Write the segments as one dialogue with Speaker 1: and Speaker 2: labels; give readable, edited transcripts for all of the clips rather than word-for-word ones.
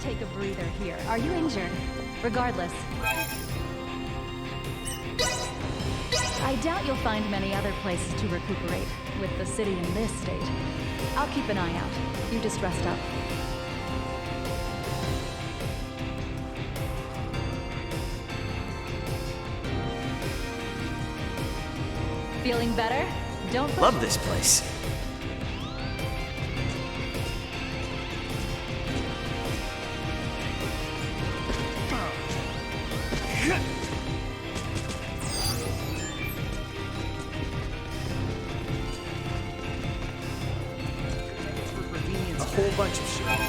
Speaker 1: take a breather here. Are you injured? Regardless. I doubt you'll find many other places to recuperate, with the city in this state. I'll keep an eye out. You just rest up. Feeling better? Don't push.
Speaker 2: Love this place. A whole bunch of shit.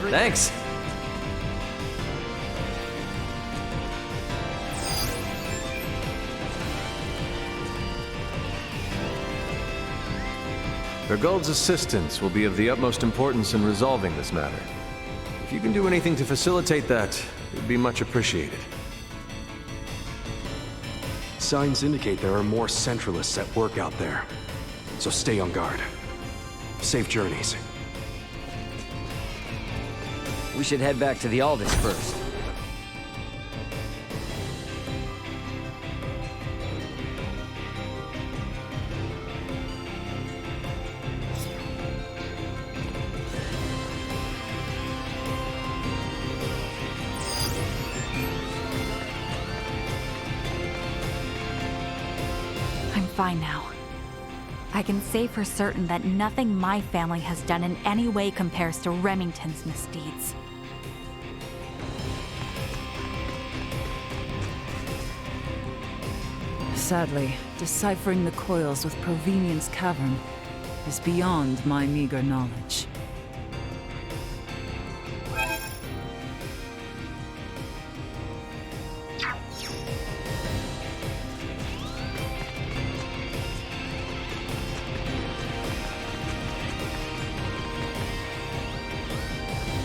Speaker 2: Thanks.
Speaker 3: Ergold's assistance will be of the utmost importance in resolving this matter. If you can do anything to facilitate that, it would be much appreciated.
Speaker 4: Signs indicate there are more Centralists at work out there. So stay on guard. Safe journeys.
Speaker 2: We should head back to the Aldous first.
Speaker 1: I'm fine now. I can say for certain that nothing my family has done in any way compares to Remington's misdeeds.
Speaker 5: Sadly, deciphering the coils with Provenient's cavern is beyond my meager knowledge.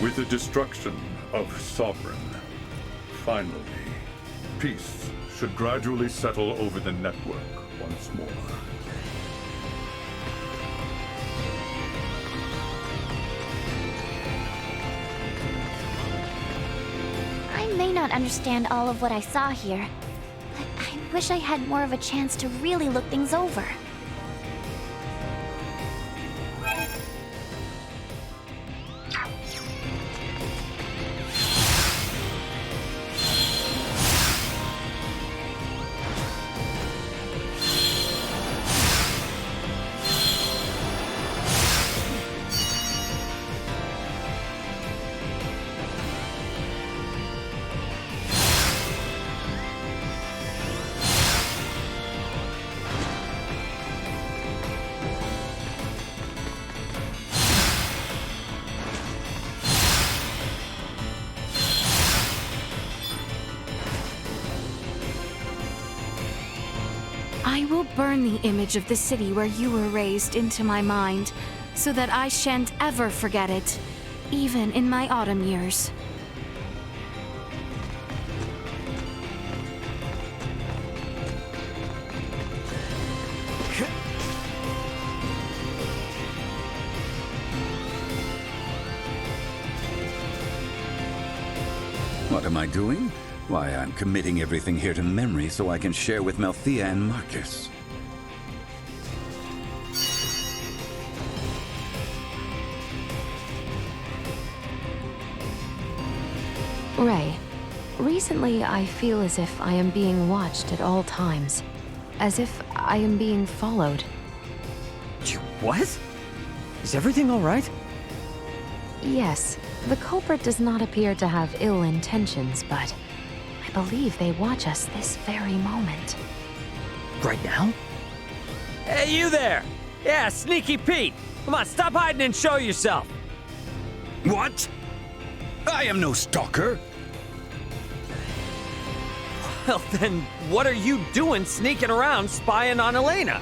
Speaker 6: With the destruction of Sovereign, finally, peace should gradually settle over the network once more.
Speaker 7: I may not understand all of what I saw here, but I wish I had more of a chance to really look things over.
Speaker 1: I will burn the image of the city where you were raised into my mind, so that I shan't ever forget it, even in my autumn years.
Speaker 8: What am I doing? Why, I'm committing everything here to memory so I can share with Malthea and Marcus.
Speaker 9: Ray, recently I feel as if I am being watched at all times. As if I am being followed.
Speaker 2: What? Is everything all right?
Speaker 9: Yes, the culprit does not appear to have ill intentions, but I believe they watch us this very moment.
Speaker 2: Right now? Hey, you there! Yeah, Sneaky Pete! Come on, stop hiding and show yourself!
Speaker 8: What? I am no stalker.
Speaker 2: Well, then what are you doing sneaking around spying on Elena?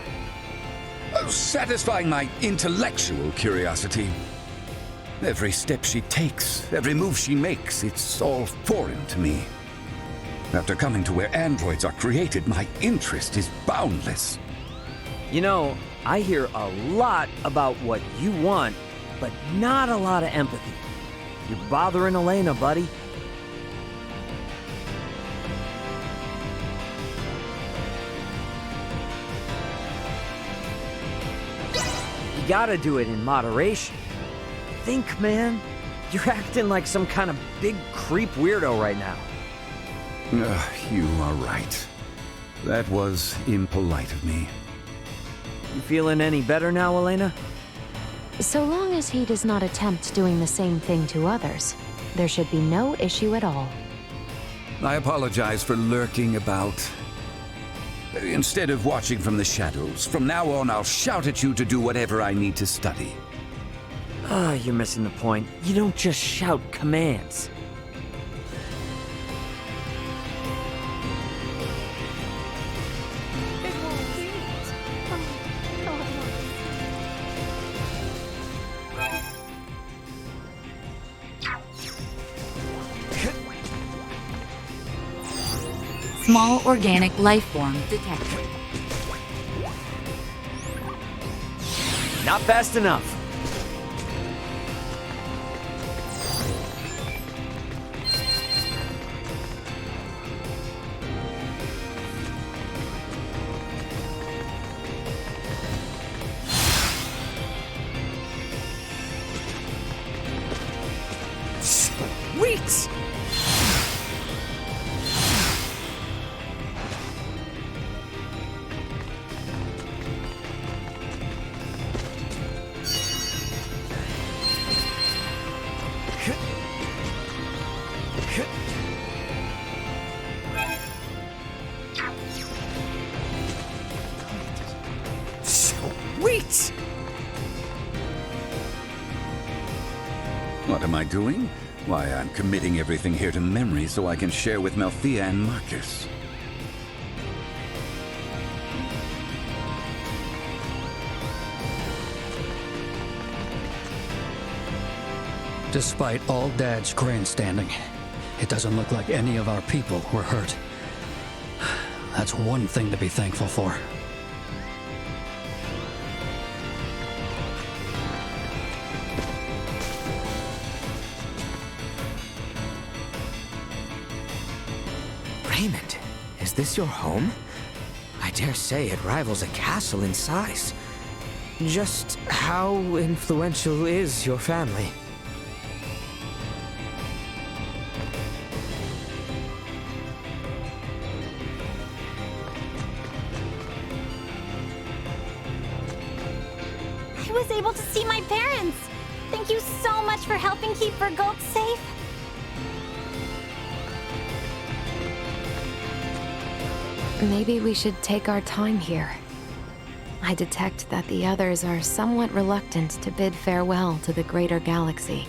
Speaker 8: Satisfying my intellectual curiosity. Every step she takes, every move she makes, it's all foreign to me. After coming to where androids are created, my interest is boundless.
Speaker 2: You know, I hear a lot about what you want, but not a lot of empathy. You're bothering Elena, buddy. You gotta do it in moderation. Think, man. You're acting like some kind of big creep weirdo right now.
Speaker 8: You are right. That was impolite of me.
Speaker 2: You feeling any better now, Elena?
Speaker 9: So long as he does not attempt doing the same thing to others, there should be no issue at all.
Speaker 8: I apologize for lurking about. Instead of watching from the shadows, from now on I'll shout at you to do whatever I need to study.
Speaker 2: Ah, you're missing the point. You don't just shout commands.
Speaker 10: Small organic life form detected.
Speaker 2: Not fast enough. Sweet! Sweet!
Speaker 8: What am I doing? Why, I'm committing everything here to memory so I can share with Melthea and Marcus.
Speaker 11: Despite all Dad's grandstanding, it doesn't look like any of our people were hurt. That's one thing to be thankful for.
Speaker 12: Raymond, is this your home? I dare say it rivals a castle in size. Just how influential is your family?
Speaker 7: I was able to see my parents! Thank you so much for helping keep Vergold safe.
Speaker 9: Maybe we should take our time here. I detect that the others are somewhat reluctant to bid farewell to the greater galaxy.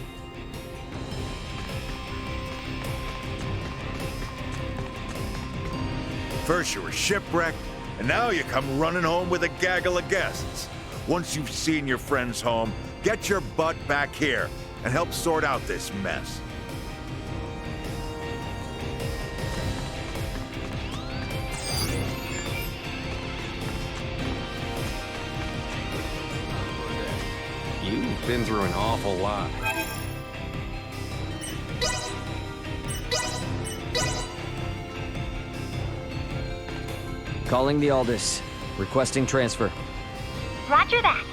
Speaker 13: First you were shipwrecked, and now you come running home with a gaggle of guests. Once you've seen your friends home, get your butt back here and help sort out this mess.
Speaker 3: You've been through an awful lot.
Speaker 2: Calling the Aldous. Requesting transfer.
Speaker 7: Roger that.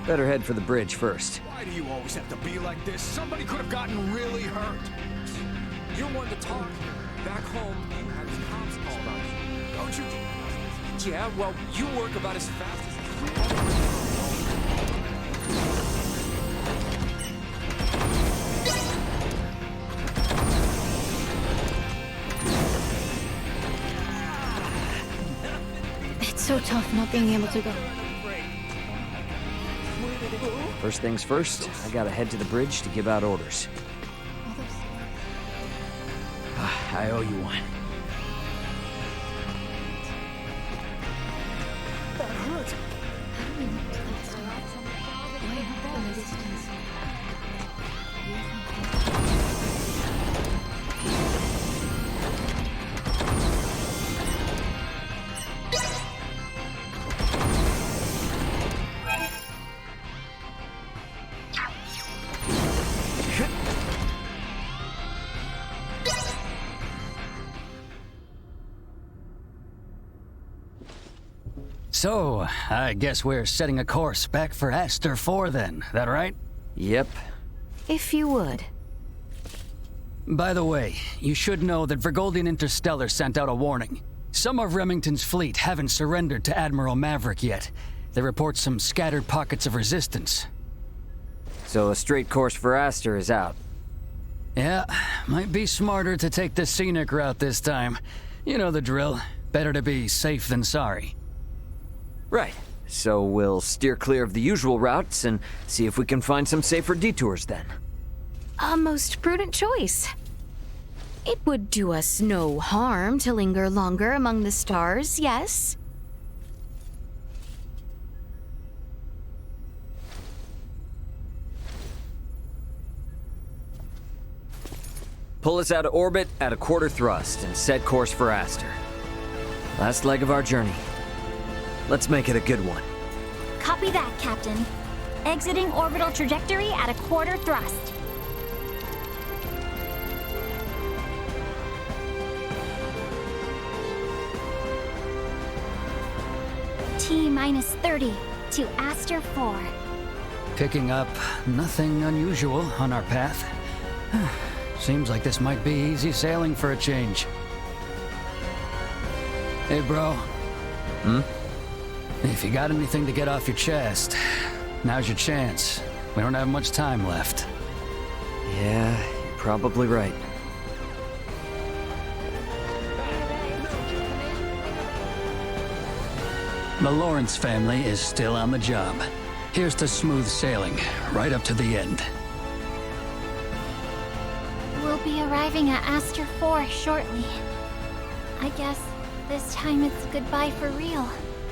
Speaker 2: Better head for the bridge first.
Speaker 4: Why do you always have to be like this? Somebody could have gotten really hurt. You're one to talk. Back home, you had cops call about you. Don't you? Yeah, well, you work about as fast as...
Speaker 7: It's
Speaker 14: so tough not being able to go.
Speaker 2: First things first, I gotta head to the bridge to give out orders. I owe you one.
Speaker 14: That hurt. How do we look to that star? Way up in the distance.
Speaker 11: So, I guess we're setting a course back for Aster 4 then, that right?
Speaker 2: Yep.
Speaker 1: If you would.
Speaker 11: By the way, you should know that Vergoldian Interstellar sent out a warning. Some of Remington's fleet haven't surrendered to Admiral Maverick yet. They report some scattered pockets of resistance.
Speaker 2: So a straight course for Aster is out.
Speaker 11: Yeah, might be smarter to take the scenic route this time. You know the drill. Better to be safe than sorry.
Speaker 2: Right. So we'll steer clear of the usual routes and see if we can find some safer detours then.
Speaker 1: A most prudent choice. It would do us no harm to linger longer among the stars, yes?
Speaker 2: Pull us out of orbit at a quarter thrust and set course for Aster. Last leg of our journey. Let's make it a good one.
Speaker 7: Copy that, Captain. Exiting orbital trajectory at a quarter thrust. T-minus 30 to Aster 4.
Speaker 11: Picking up nothing unusual on our path. Seems like this might be easy sailing for a change. Hey, bro.
Speaker 2: Hmm?
Speaker 11: If you got anything to get off your chest, now's your chance. We don't have much time left.
Speaker 2: Yeah, you're probably right.
Speaker 11: The Lawrence family is still on the job. Here's to smooth sailing, right up to the end.
Speaker 7: We'll be arriving at Aster 4 shortly. I guess this time it's goodbye for real,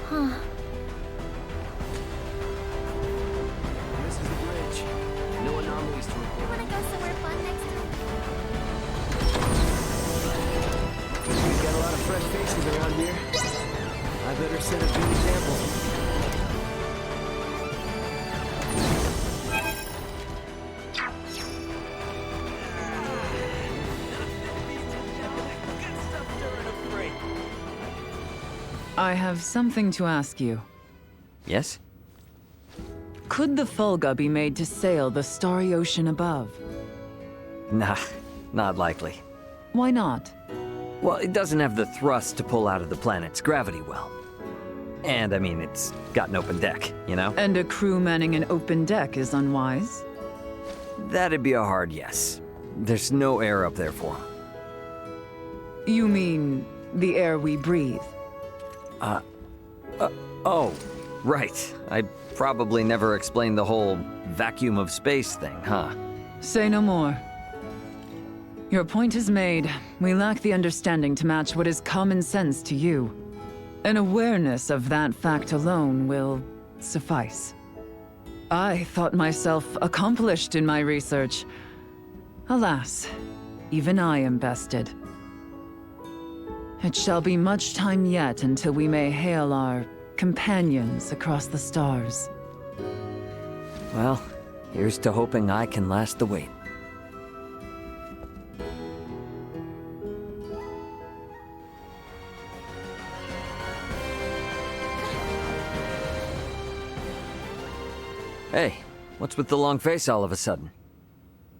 Speaker 7: huh?
Speaker 2: This is the bridge. No anomalies to report.
Speaker 7: Wanna go somewhere fun next time?
Speaker 2: We've got a lot of fresh faces around here. I better set a good example.
Speaker 5: I have something to ask you.
Speaker 2: Yes?
Speaker 5: Could the Fulga be made to sail the starry ocean above?
Speaker 2: Nah, not likely.
Speaker 5: Why not?
Speaker 2: Well, it doesn't have the thrust to pull out of the planet's gravity well. And, I mean, it's got an open deck, you know?
Speaker 5: And a crew manning an open deck is unwise?
Speaker 2: That'd be a hard yes. There's no air up there for 'em.
Speaker 5: You mean the air we breathe?
Speaker 2: Oh, right. I probably never explained the whole vacuum of space thing, huh?
Speaker 5: Say no more. Your point is made. We lack the understanding to match what is common sense to you. An awareness of that fact alone will suffice. I thought myself accomplished in my research. Alas, even I am bested. It shall be much time yet until we may hail our companions across the stars.
Speaker 2: Well, here's to hoping I can last the wait. Hey, what's with the long face all of a sudden?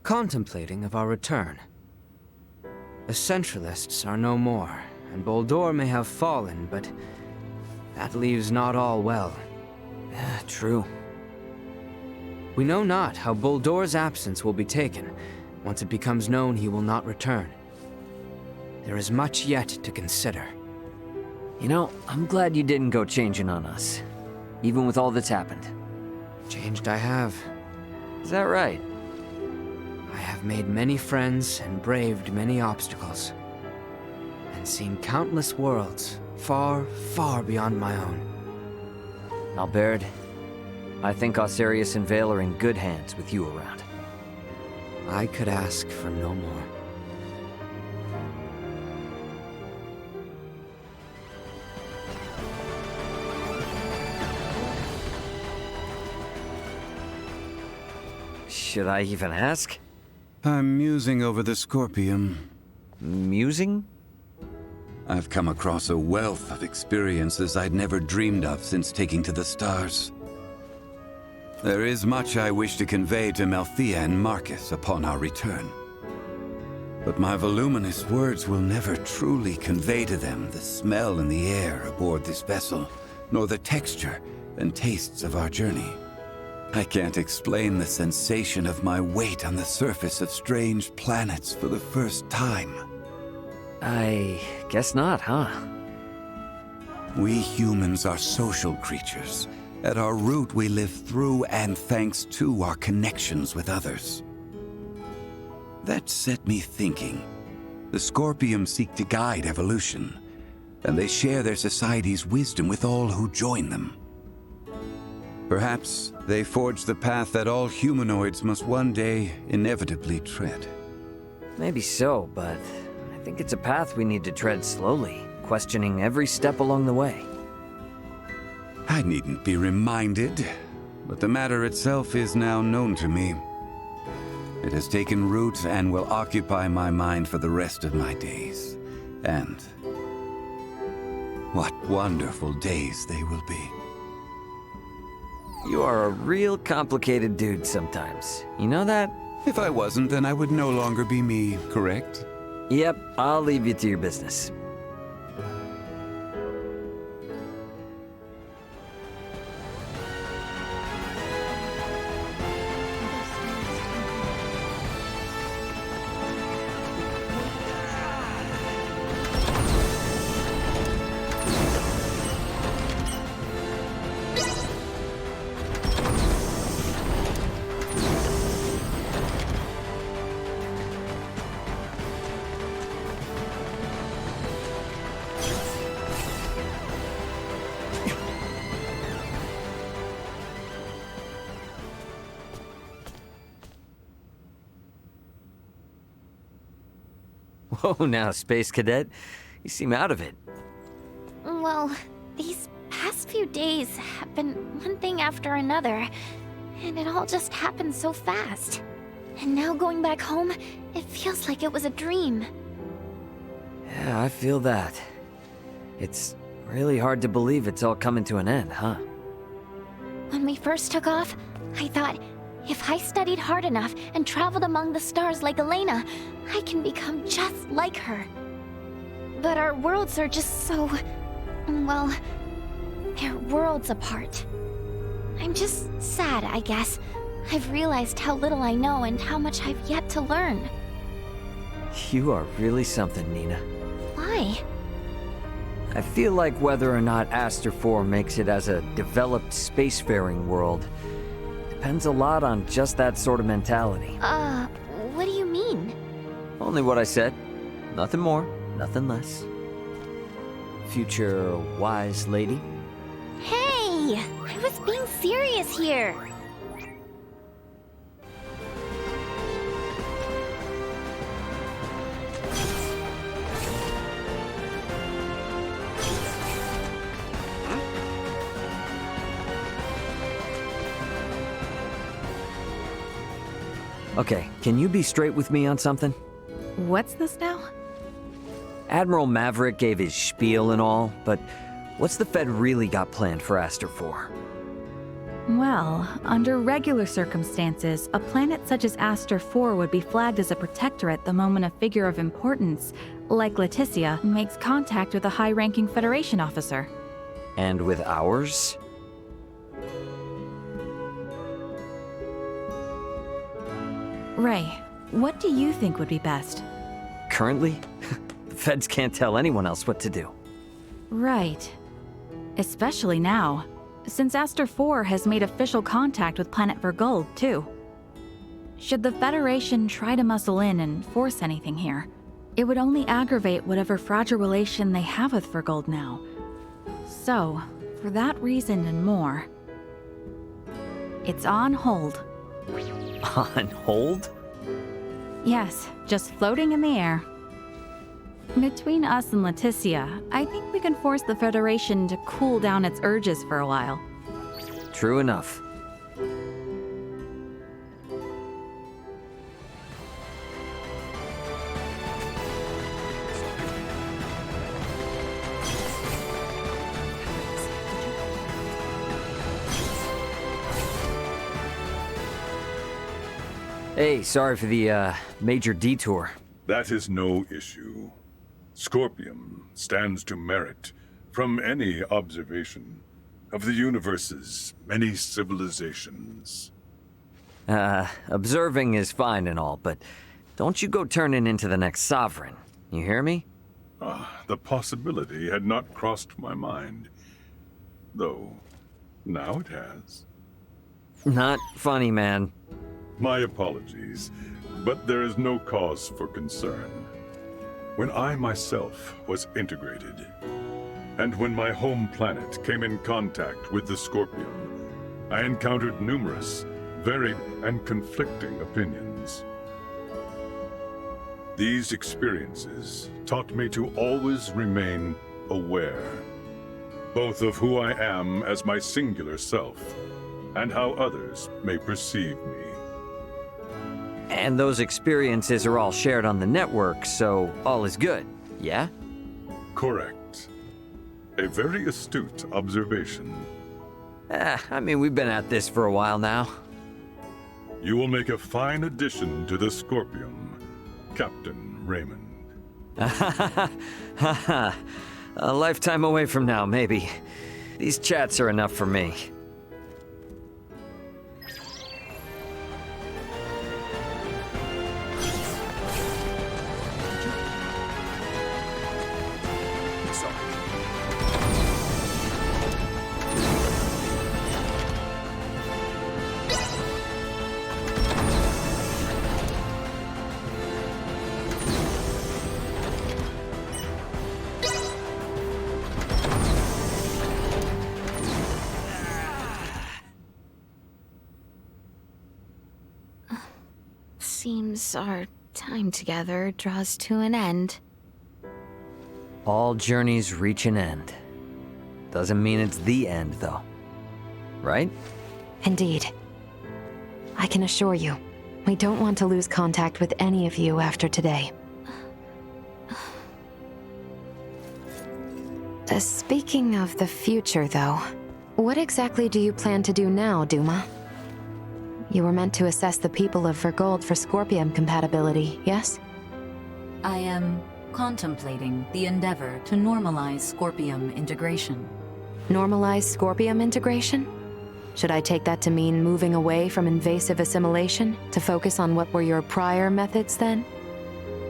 Speaker 12: Contemplating of our return. The Centralists are no more, and Boldore may have fallen, but that leaves not all well.
Speaker 2: True.
Speaker 12: We know not how Boldore's absence will be taken. Once it becomes known he will not return. There is much yet to consider.
Speaker 2: You know, I'm glad you didn't go changing on us, even with all that's happened.
Speaker 12: Changed I have.
Speaker 2: Is that right?
Speaker 12: I have made many friends and braved many obstacles. And seen countless worlds, far, far beyond my own.
Speaker 2: Albert, I think Osirius and Vale are in good hands with you around.
Speaker 12: I could ask for no more.
Speaker 2: Should I even ask?
Speaker 8: I'm musing over the Scorpium.
Speaker 2: Musing?
Speaker 8: I've come across a wealth of experiences I'd never dreamed of since taking to the stars. There is much I wish to convey to Malthea and Marcus upon our return. But my voluminous words will never truly convey to them the smell in the air aboard this vessel, nor the texture and tastes of our journey. I can't explain the sensation of my weight on the surface of strange planets for the first time.
Speaker 2: I guess not, huh?
Speaker 8: We humans are social creatures. At our root, we live through and thanks to our connections with others. That set me thinking. The Scorpium seek to guide evolution, and they share their society's wisdom with all who join them. Perhaps they forge the path that all humanoids must one day inevitably tread.
Speaker 2: Maybe so, but I think it's a path we need to tread slowly, questioning every step along the way.
Speaker 8: I needn't be reminded, but the matter itself is now known to me. It has taken root and will occupy my mind for the rest of my days. And what wonderful days they will be.
Speaker 2: You are a real complicated dude sometimes. You know that?
Speaker 8: If I wasn't, then I would no longer be me, correct?
Speaker 2: Yep, I'll leave you to your business. Whoa, now, Space Cadet. You seem out of it.
Speaker 7: Well, these past few days have been one thing after another, and it all just happened so fast. And now going back home, it feels like it was a dream.
Speaker 2: Yeah, I feel that. It's really hard to believe it's all coming to an end, huh?
Speaker 7: When we first took off, I thought, if I studied hard enough and traveled among the stars like Elena, I can become just like her. But our worlds are just so... well, they're worlds apart. I'm just sad, I guess. I've realized how little I know and how much I've yet to learn.
Speaker 2: You are really something, Nina.
Speaker 7: Why?
Speaker 2: I feel like whether or not Aster 4 makes it as a developed spacefaring world depends a lot on just that sort of mentality.
Speaker 7: What do you mean?
Speaker 2: Only what I said. Nothing more, nothing less. Future wise lady.
Speaker 7: Hey! I was being serious here!
Speaker 2: Okay, can you be straight with me on something?
Speaker 15: What's this now?
Speaker 2: Admiral Maverick gave his spiel and all, but what's the Fed really got planned for Aster 4?
Speaker 15: Well, under regular circumstances, a planet such as Aster 4 would be flagged as a protectorate the moment a figure of importance, like Leticia, makes contact with a high-ranking Federation officer.
Speaker 2: And with ours?
Speaker 15: Ray, what do you think would be best?
Speaker 2: Currently? The Feds can't tell anyone else what to do.
Speaker 15: Right. Especially now, since Aster 4 has made official contact with Planet Vergold, too. Should the Federation try to muscle in and force anything here, it would only aggravate whatever fragile relation they have with Vergold now. So, for that reason and more, it's on hold.
Speaker 2: On hold?
Speaker 15: Yes, just floating in the air. Between us and Leticia, I think we can force the Federation to cool down its urges for a while.
Speaker 2: True enough. Hey, sorry for the, major detour.
Speaker 6: That is no issue. Scorpium stands to merit from any observation of the universe's many civilizations.
Speaker 2: Observing is fine and all, but don't you go turning into the next sovereign. You hear me?
Speaker 6: The possibility had not crossed my mind. Though, now it has.
Speaker 2: Not funny, man.
Speaker 6: My apologies, but there is no cause for concern. When I myself was integrated, and when my home planet came in contact with the Scorpion, I encountered numerous, varied, and conflicting opinions. These experiences taught me to always remain aware, both of who I am as my singular self, and how others may perceive me.
Speaker 2: And those experiences are all shared on the network, so all is good, yeah?
Speaker 6: Correct. A very astute observation.
Speaker 2: I mean, we've been at this for a while now.
Speaker 6: You will make a fine addition to the Scorpium, Captain Raymond.
Speaker 2: A lifetime away from now, maybe. These chats are enough for me.
Speaker 1: Seems our time together draws to an end.
Speaker 2: All journeys reach an end. Doesn't mean it's the end, though. Right?
Speaker 9: Indeed. I can assure you, we don't want to lose contact with any of you after today. Speaking of the future, though, what exactly do you plan to do now, Duma? You were meant to assess the people of Vergold for Scorpium compatibility, yes?
Speaker 10: I am contemplating the endeavor to normalize Scorpium integration.
Speaker 9: Normalize Scorpium integration? Should I take that to mean moving away from invasive assimilation to focus on what were your prior methods then?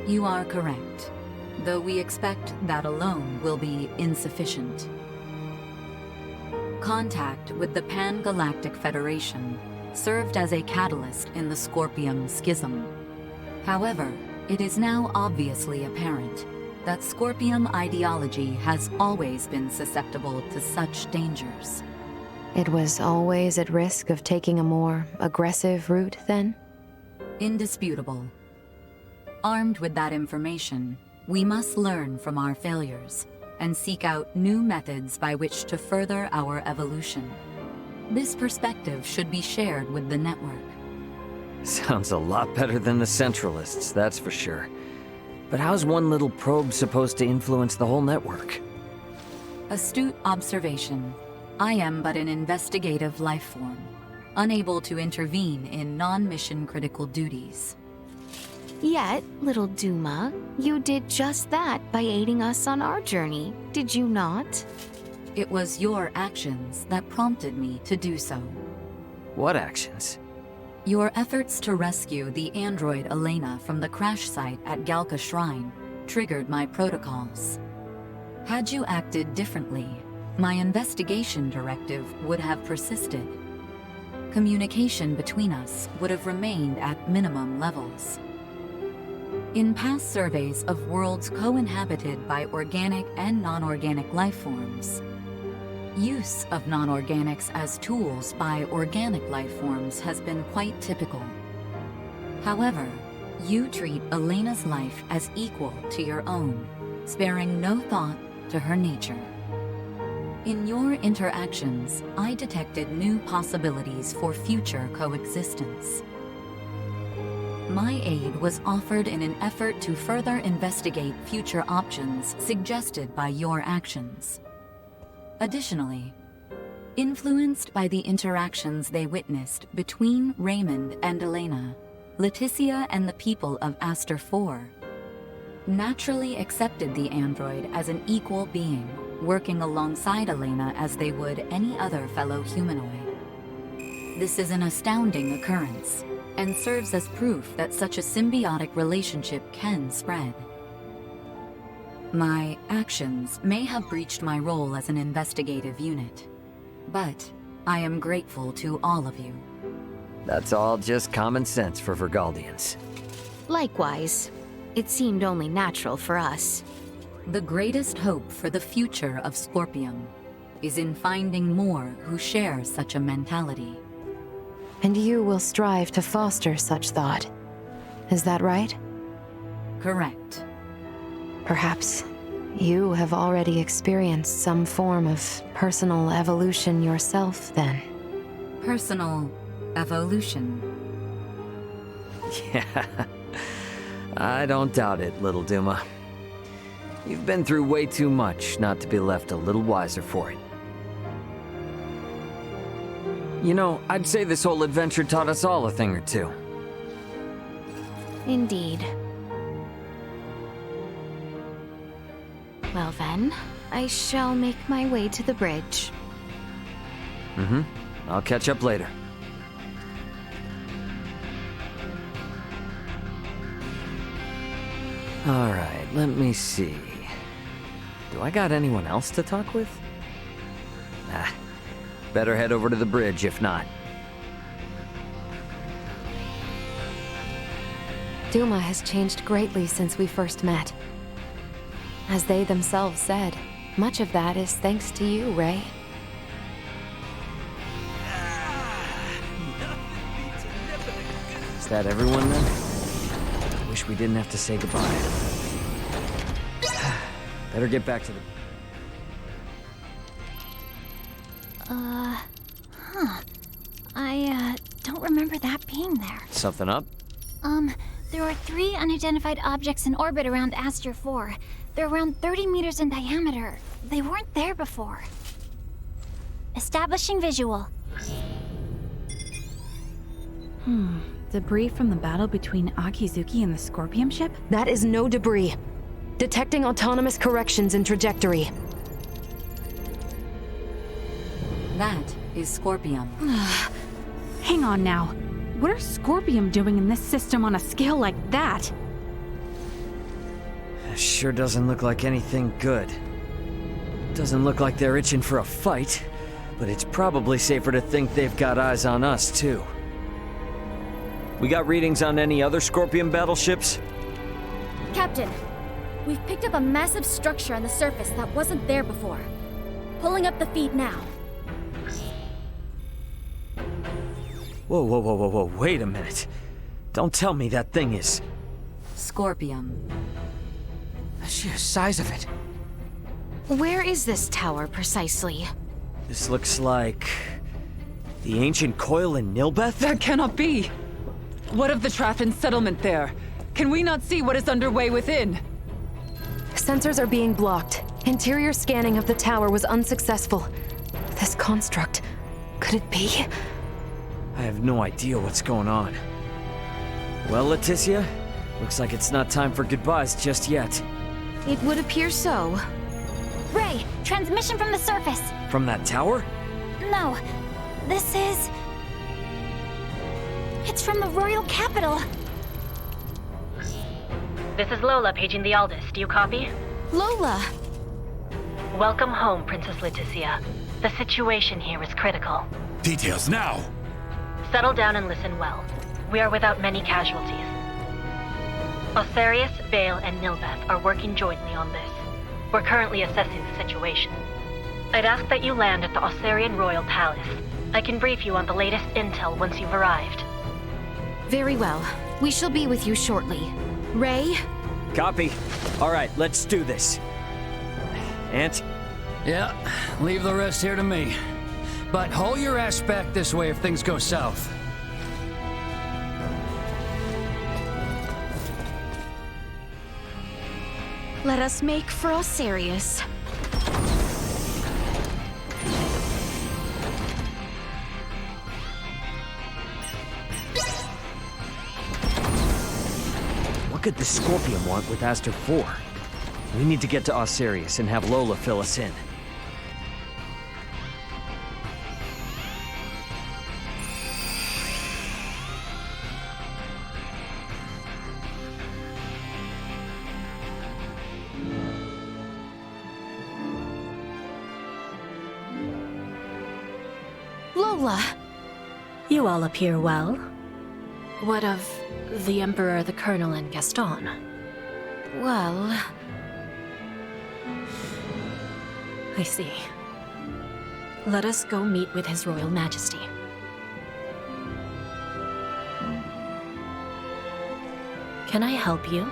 Speaker 10: You are correct, though we expect that alone will be insufficient. Contact with the Pan-Galactic Federation served as a catalyst in the Scorpium schism. However, it is now obviously apparent that Scorpium ideology has always been susceptible to such dangers.
Speaker 9: It was always at risk of taking a more aggressive route, then?
Speaker 10: Indisputable. Armed with that information, we must learn from our failures and seek out new methods by which to further our evolution. This perspective should be shared with the network.
Speaker 2: Sounds a lot better than the Centralists, that's for sure. But how's one little probe supposed to influence the whole network?
Speaker 10: Astute observation. I am but an investigative life form, unable to intervene in non-mission critical duties.
Speaker 1: Yet, little Duma, you did just that by aiding us on our journey, did you not?
Speaker 10: It was your actions that prompted me to do so.
Speaker 2: What actions?
Speaker 10: Your efforts to rescue the android Elena from the crash site at Galka Shrine triggered my protocols. Had you acted differently, my investigation directive would have persisted. Communication between us would have remained at minimum levels. In past surveys of worlds co-inhabited by organic and non-organic life forms, use of non-organics as tools by organic life forms has been quite typical. However, you treat Elena's life as equal to your own, sparing no thought to her nature. In your interactions, I detected new possibilities for future coexistence. My aid was offered in an effort to further investigate future options suggested by your actions. Additionally, influenced by the interactions they witnessed between Raymond and Elena, Leticia and the people of Aster 4 naturally accepted the android as an equal being, working alongside Elena as they would any other fellow humanoid. This is an astounding occurrence, and serves as proof that such a symbiotic relationship can spread. My actions may have breached my role as an investigative unit, but I am grateful to all of you.
Speaker 2: That's all just common sense for Vergaldians.
Speaker 1: Likewise, it seemed only natural for us.
Speaker 10: The greatest hope for the future of Scorpium is in finding more who share such a mentality.
Speaker 9: And you will strive to foster such thought. Is that right?
Speaker 10: Correct.
Speaker 9: Perhaps you have already experienced some form of personal evolution yourself, then.
Speaker 10: Personal evolution.
Speaker 2: Yeah. I don't doubt it, little Duma. You've been through way too much not to be left a little wiser for it. You know, I'd say this whole adventure taught us all a thing or two.
Speaker 1: Indeed. Well then, I shall make my way to the bridge.
Speaker 2: I'll catch up later. Alright, let me see. Do I got anyone else to talk with? Nah. Better head over to the bridge if not.
Speaker 9: Duma has changed greatly since we first met. As they themselves said, much of that is thanks to you, Ray.
Speaker 2: Is that everyone then? I wish we didn't have to say goodbye. Better get back to the...
Speaker 7: I don't remember that being there.
Speaker 2: Something up?
Speaker 7: There are 3 unidentified objects in orbit around Aster 4. They're around 30 meters in diameter. They weren't there before. Establishing visual.
Speaker 15: Debris from the battle between Akizuki and the Scorpium ship?
Speaker 9: That is no debris. Detecting autonomous corrections in trajectory.
Speaker 10: That is Scorpium.
Speaker 15: Hang on now. What are Scorpium doing in this system on a scale like that?
Speaker 2: Sure doesn't look like anything good. Doesn't look like they're itching for a fight, but it's probably safer to think they've got eyes on us, too. We got readings on any other Scorpion battleships?
Speaker 16: Captain, we've picked up a massive structure on the surface that wasn't there before. Pulling up the feed now.
Speaker 2: Whoa, wait a minute. Don't tell me that thing is...
Speaker 10: Scorpium.
Speaker 12: The sheer size of it.
Speaker 1: Where is this tower, precisely?
Speaker 2: This looks like... the ancient coil in Nilbeth?
Speaker 5: That cannot be! What of the Trathan settlement there? Can we not see what is underway within?
Speaker 9: Sensors are being blocked. Interior scanning of the tower was unsuccessful. This construct, could it be?
Speaker 2: I have no idea what's going on. Well, Leticia, looks like it's not time for goodbyes just yet.
Speaker 1: It would appear so.
Speaker 7: Ray, transmission from the surface.
Speaker 2: From that tower?
Speaker 7: No, this is... It's from the royal capital.
Speaker 17: This is Lola paging the Aldous. Do you copy?
Speaker 1: Lola!
Speaker 17: Welcome home, Princess Leticia. The situation here is critical.
Speaker 8: Details now!
Speaker 17: Settle down and listen well. We are without many casualties. Osarius, Vale, and Nilbeth are working jointly on this. We're currently assessing the situation. I'd ask that you land at the Osarian Royal Palace. I can brief you on the latest intel once you've arrived.
Speaker 1: Very well. We shall be with you shortly. Ray?
Speaker 2: Copy. All right, let's do this. Ant?
Speaker 11: Yeah, leave the rest here to me. But haul your ass back this way if things go south.
Speaker 1: Let us make for Osarius.
Speaker 2: What could the Scorpion want with Aster 4? We need to get to Osarius and have Lola fill us in.
Speaker 1: Lola!
Speaker 16: You all appear well.
Speaker 17: What of the Emperor, the Colonel, and Gaston?
Speaker 1: Well...
Speaker 17: I see. Let us go meet with His Royal Majesty. Can I help you?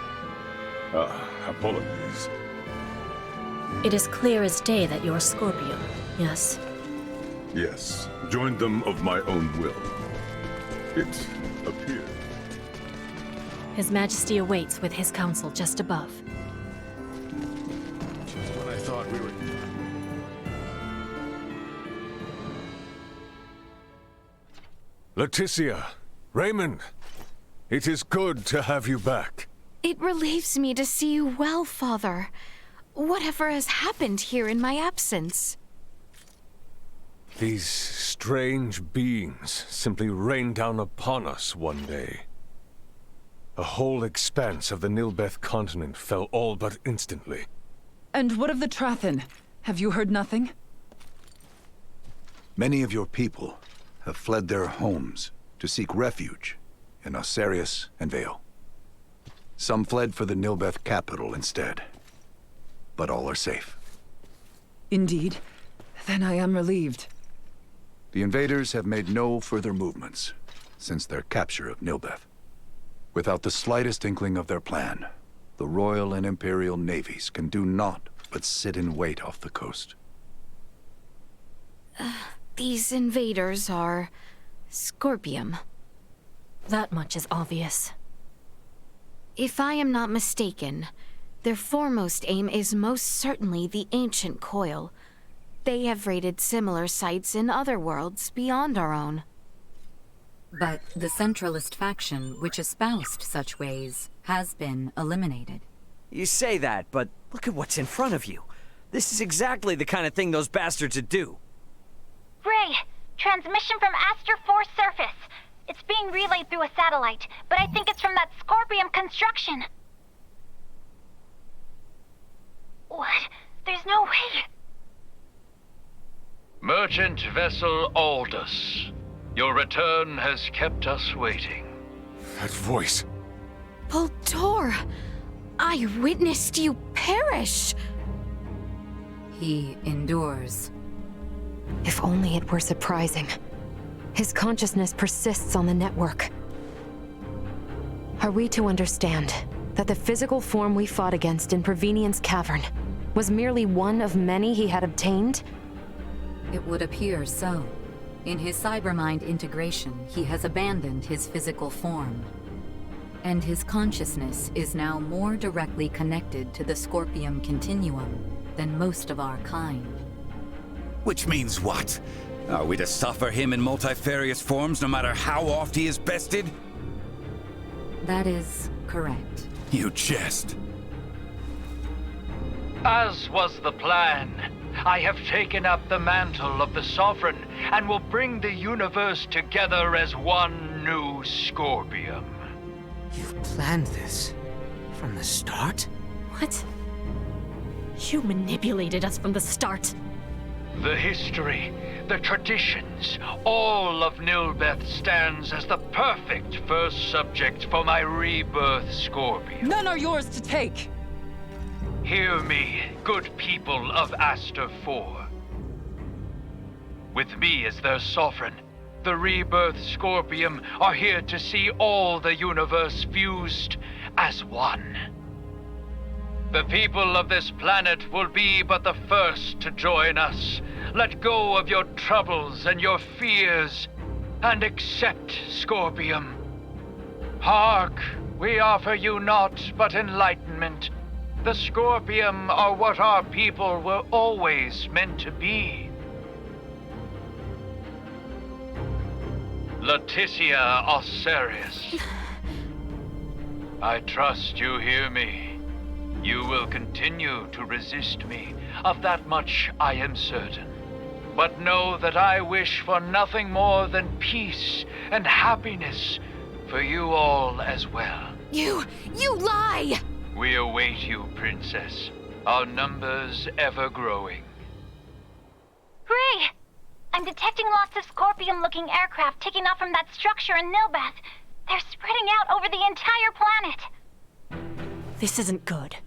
Speaker 6: Apologies.
Speaker 17: It is clear as day that you're Scorpion, yes?
Speaker 6: Yes, joined them of my own will. It appeared.
Speaker 17: His Majesty awaits with his council just above.
Speaker 6: Just when I thought we were...
Speaker 3: Leticia, Raymond, it is good to have you back.
Speaker 1: It relieves me to see you well, Father. Whatever has happened here in my absence?
Speaker 3: These strange beings simply rained down upon us one day. A whole expanse of the Nilbeth continent fell all but instantly.
Speaker 5: And what of the Trathin? Have you heard nothing?
Speaker 8: Many of your people have fled their homes to seek refuge in Osarius and Vale. Some fled for the Nilbeth capital instead, but all are safe.
Speaker 5: Indeed. Then I am relieved.
Speaker 8: The invaders have made no further movements since their capture of Nilbeth. Without the slightest inkling of their plan, the Royal and Imperial navies can do naught but sit in wait off the coast.
Speaker 1: These invaders are... Scorpium.
Speaker 17: That much is obvious.
Speaker 1: If I am not mistaken, their foremost aim is most certainly the ancient coil. They have raided similar sites in other worlds beyond our own.
Speaker 10: But the Centralist faction, which espoused such ways, has been eliminated.
Speaker 2: You say that, but look at what's in front of you. This is exactly the kind of thing those bastards would do.
Speaker 7: Ray, transmission from Aster 4 surface. It's being relayed through a satellite, but I think it's from that Scorpium construction. What? There's no way.
Speaker 18: Merchant vessel Aldous. Your return has kept us waiting.
Speaker 3: That voice.
Speaker 1: Baldur! I witnessed you perish!
Speaker 10: He endures.
Speaker 9: If only it were surprising. His consciousness persists on the network. Are we to understand that the physical form we fought against in Provenient's cavern was merely one of many he had obtained?
Speaker 10: It would appear so. In his cybermind integration, he has abandoned his physical form. And his consciousness is now more directly connected to the Scorpium continuum than most of our kind.
Speaker 8: Which means what? Are we to suffer him in multifarious forms no matter how oft he is bested?
Speaker 10: That is correct.
Speaker 8: You jest.
Speaker 18: As was the plan, I have taken up the mantle of the Sovereign and will bring the universe together as one new Scorpium.
Speaker 12: You've planned this from the start?
Speaker 17: What? You manipulated us from the start.
Speaker 18: The history, the traditions, all of Nilbeth stands as the perfect first subject for my rebirth, Scorpion.
Speaker 5: None are yours to take!
Speaker 18: Hear me, good people of Aster 4. With me as their sovereign, the rebirth Scorpion are here to see all the universe fused as one. The people of this planet will be but the first to join us. Let go of your troubles and your fears, and accept Scorpion. Hark, we offer you naught but enlightenment. The Scorpion are what our people were always meant to be. Leticia Osirius. I trust you hear me. You will continue to resist me, of that much I am certain. But know that I wish for nothing more than peace and happiness for you all as well.
Speaker 1: You lie!
Speaker 18: We await you, Princess. Our numbers ever growing.
Speaker 7: Ray! I'm detecting lots of Scorpion-looking aircraft taking off from that structure in Nilbeth. They're spreading out over the entire planet.
Speaker 17: This isn't good.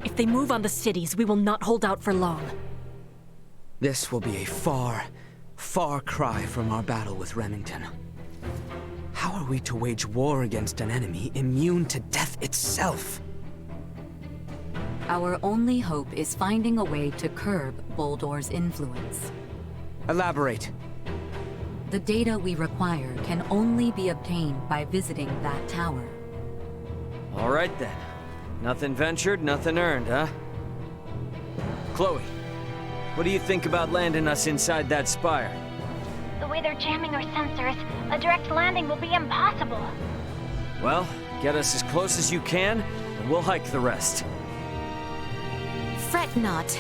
Speaker 17: If they move on the cities, we will not hold out for long.
Speaker 12: This will be a far, far cry from our battle with Remington. How are we to wage war against an enemy immune to death itself?
Speaker 10: Our only hope is finding a way to curb Boldor's influence.
Speaker 12: Elaborate.
Speaker 10: The data we require can only be obtained by visiting that tower.
Speaker 2: All right then. Nothing ventured, nothing earned, huh? Chloe, what do you think about landing us inside that spire?
Speaker 7: The way they're jamming our sensors, a direct landing will be impossible.
Speaker 2: Well, get us as close as you can, and we'll hike the rest.
Speaker 1: Fret not.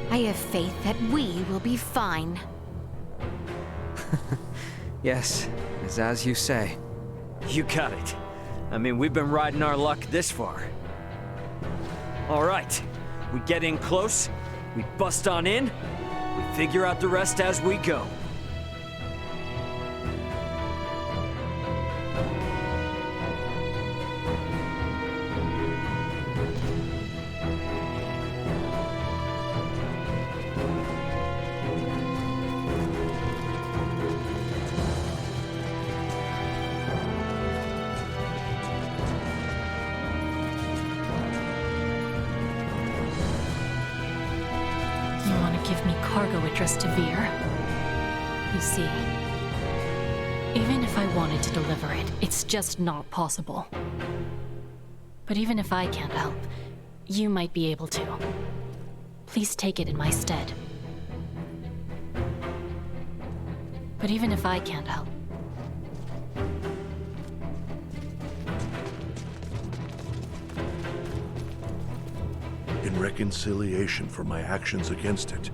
Speaker 1: I have faith that we will be fine.
Speaker 12: Yes, it's as you say.
Speaker 2: You got it. I mean, we've been riding our luck this far. All right, we get in close, we bust on in, we figure out the rest as we go.
Speaker 17: Give me cargo address to Veer. You see, even if I wanted to deliver it, it's just not possible. But even if I can't help, you might be able to. Please take it in my stead. But even if I can't help,
Speaker 19: in reconciliation for my actions against it,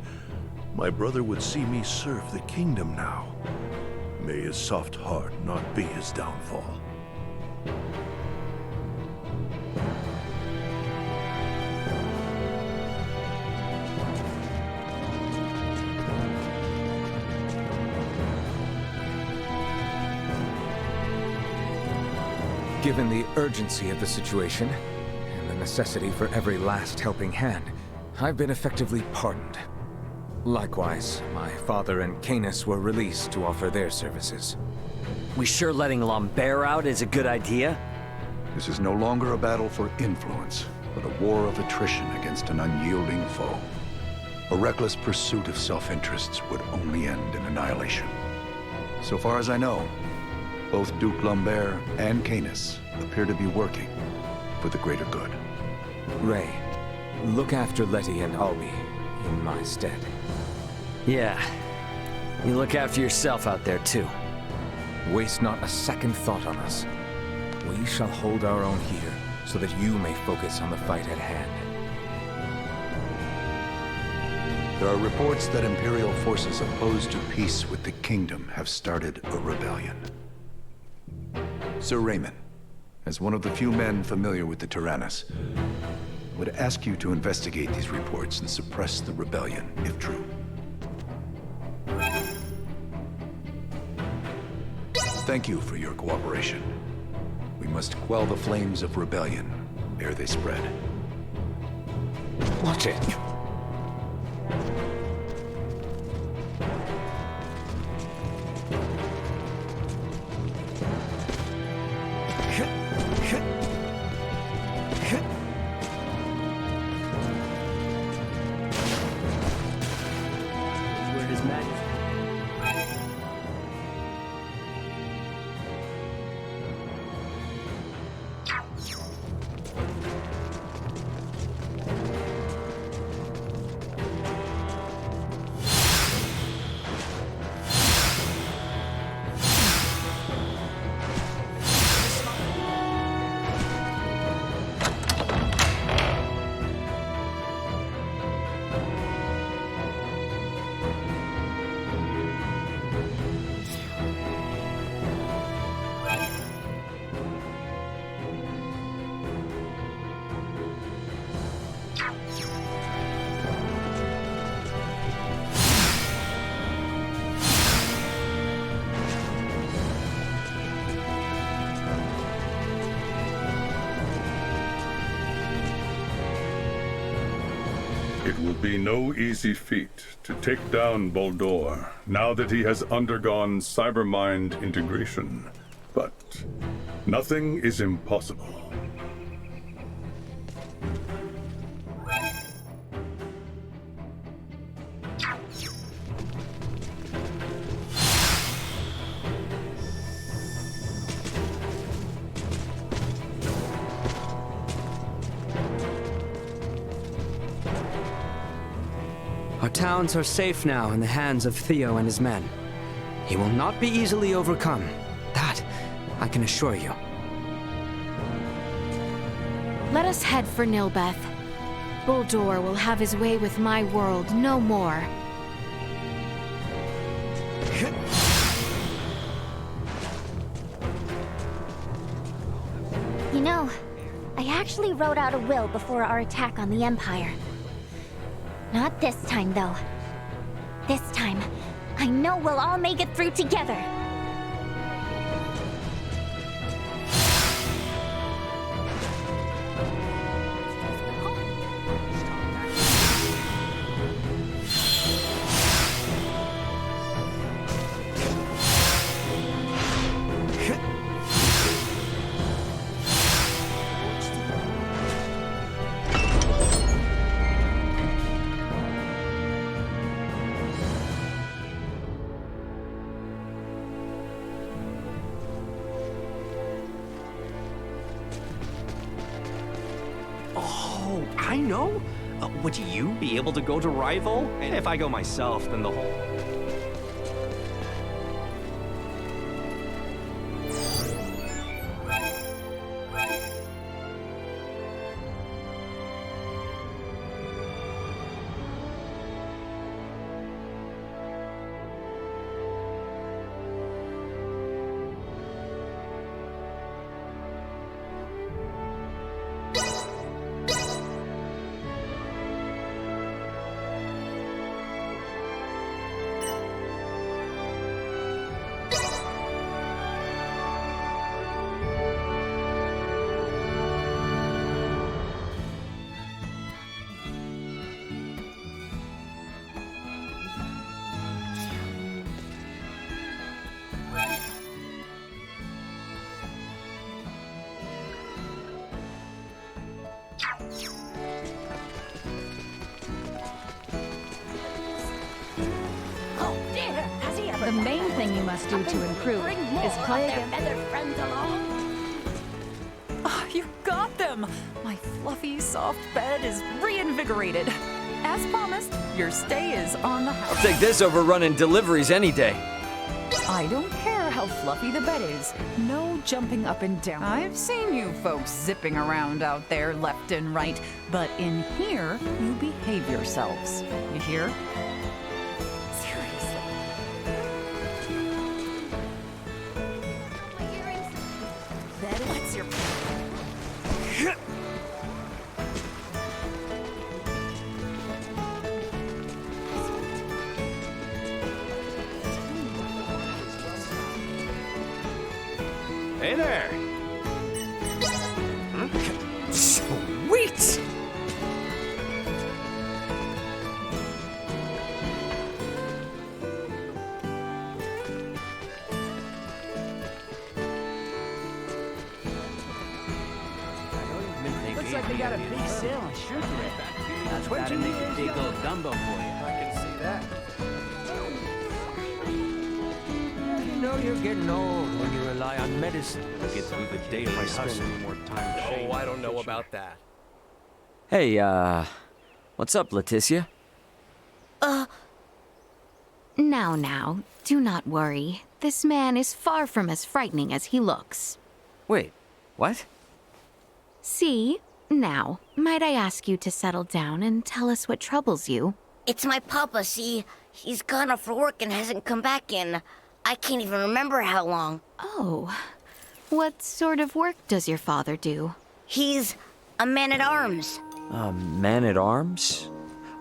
Speaker 19: my brother would see me serve the kingdom now. May his soft heart not be his downfall.
Speaker 4: Given the urgency of the situation, and the necessity for every last helping hand, I've been effectively pardoned. Likewise, my father and Canis were released to offer their services.
Speaker 2: We sure letting Lambert out is a good idea?
Speaker 20: This is no longer a battle for influence, but a war of attrition against an unyielding foe. A reckless pursuit of self-interests would only end in annihilation. So far as I know, both Duke Lambert and Canis appear to be working for the greater good.
Speaker 4: Ray, look after Letty and Albie in my stead.
Speaker 2: Yeah. You look after yourself out there, too.
Speaker 4: Waste not a second thought on us. We shall hold our own here, so that you may focus on the fight at hand.
Speaker 20: There are reports that Imperial forces opposed to peace with the Kingdom have started a rebellion. Sir Raymond, as one of the few men familiar with the Tyrannus, would ask you to investigate these reports and suppress the rebellion, if true. Thank you for your cooperation. We must quell the flames of rebellion ere they spread.
Speaker 4: Watch it.
Speaker 2: Where his magic.
Speaker 6: It will be no easy feat to take down Boldor now that he has undergone cybermind integration. But nothing is impossible.
Speaker 12: Our towns are safe now in the hands of Theo and his men. He will not be easily overcome. That, I can assure you.
Speaker 1: Let us head for Nilbeth. Boldor will have his way with my world no more.
Speaker 7: You know, I actually wrote out a will before our attack on the Empire. Not this time, though. This time, I know we'll all make it through together.
Speaker 21: I know? Would you be able to go to Rival? And if I go myself, then the whole...
Speaker 15: The main thing you must do to improve is play against
Speaker 16: friends along.
Speaker 5: Oh, you got them! My fluffy, soft bed is reinvigorated. As promised, your stay is on the house.
Speaker 2: I'll take this over running deliveries any day.
Speaker 5: I don't care how fluffy the bed is. No jumping up and down. I've seen you folks zipping around out there left and right, but in here, you behave yourselves. You hear?
Speaker 21: Hey there!
Speaker 2: Sweet!
Speaker 13: Looks like they got a big sale on shrimp today. That's gotta make a big old gumbo for you. I can see that. You know you're getting old when you rely on medicine to get through the daily hustle. More time.
Speaker 21: Oh, I don't know about that.
Speaker 2: Hey, what's up, Leticia?
Speaker 1: Now, do not worry. This man is far from as frightening as he looks.
Speaker 2: Wait, what?
Speaker 1: See? Now, might I ask you to settle down and tell us what troubles you?
Speaker 22: It's my papa, see? He's gone off for work and hasn't come back in. I can't even remember how long.
Speaker 1: Oh. What sort of work does your father do?
Speaker 22: He's a man-at-arms.
Speaker 2: A man-at-arms?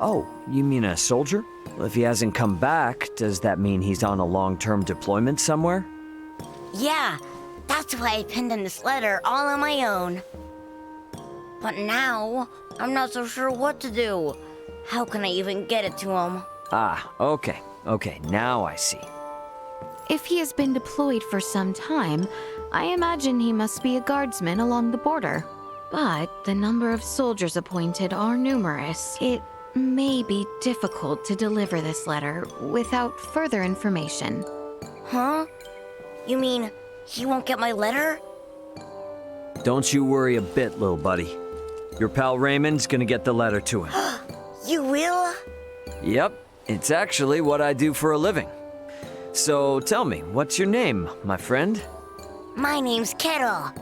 Speaker 2: Oh, you mean a soldier? Well, if he hasn't come back, does that mean he's on a long-term deployment somewhere?
Speaker 22: Yeah, that's why I penned in this letter all on my own. But now, I'm not so sure what to do. How can I even get it to him?
Speaker 2: Ah, okay, now I see.
Speaker 1: If he has been deployed for some time, I imagine he must be a guardsman along the border. But the number of soldiers appointed are numerous. It may be difficult to deliver this letter without further information.
Speaker 22: Huh? You mean he won't get my letter?
Speaker 2: Don't you worry a bit, little buddy. Your pal Raymond's gonna get the letter to him.
Speaker 22: You will?
Speaker 2: Yep, it's actually what I do for a living. So tell me, what's your name, my friend?
Speaker 22: My name's Kettle.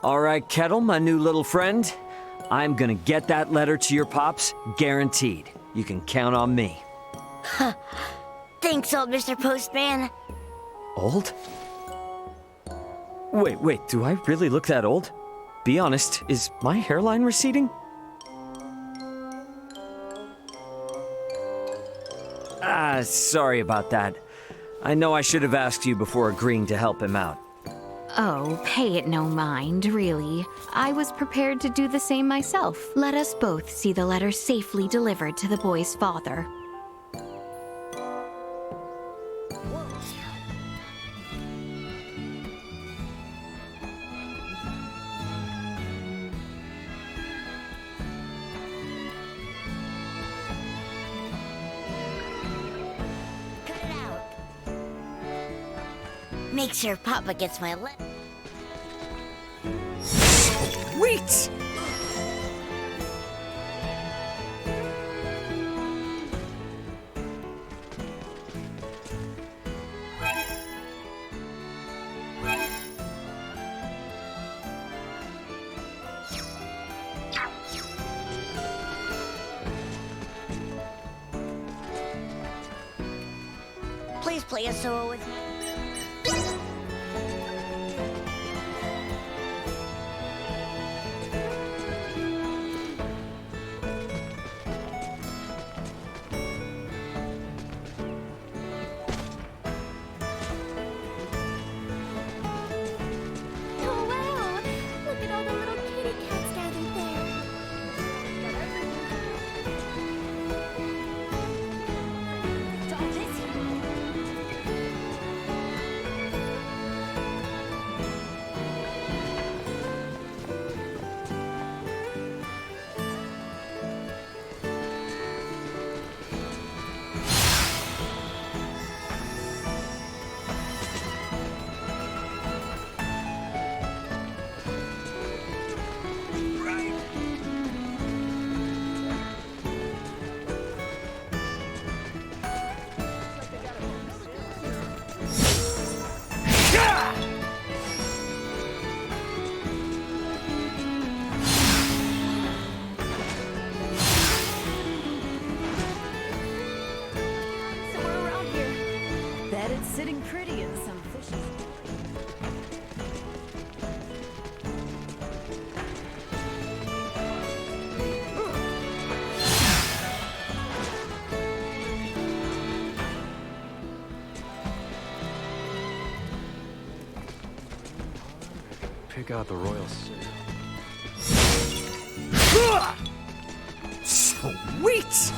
Speaker 2: All right, Kettle, my new little friend. I'm gonna get that letter to your pops, guaranteed. You can count on me.
Speaker 22: Thanks, old Mr. Postman.
Speaker 2: Old? Wait, do I really look that old? Be honest, is my hairline receding? Sorry about that. I know I should have asked you before agreeing to help him out.
Speaker 1: Oh, pay it no mind, really. I was prepared to do the same myself. Let us both see the letter safely delivered to the boy's father.
Speaker 22: Make sure Papa gets my letter.
Speaker 2: Sweet!
Speaker 22: Please play a solo with me.
Speaker 16: Oh wow! Look at all the little kitty cats gathered there. It's all this
Speaker 1: Somewhere around here. Bet it's sitting pretty in some fishes.
Speaker 4: pick out the royal suit.
Speaker 2: Sweet!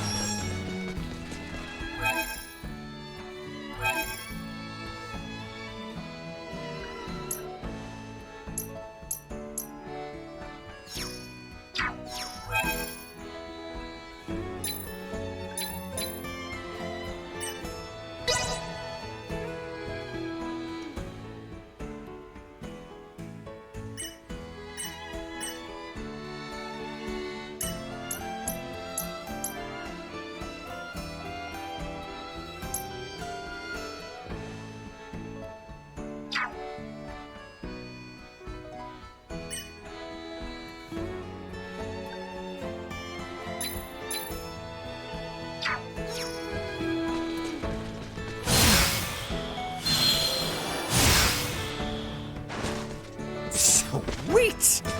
Speaker 2: Sweet!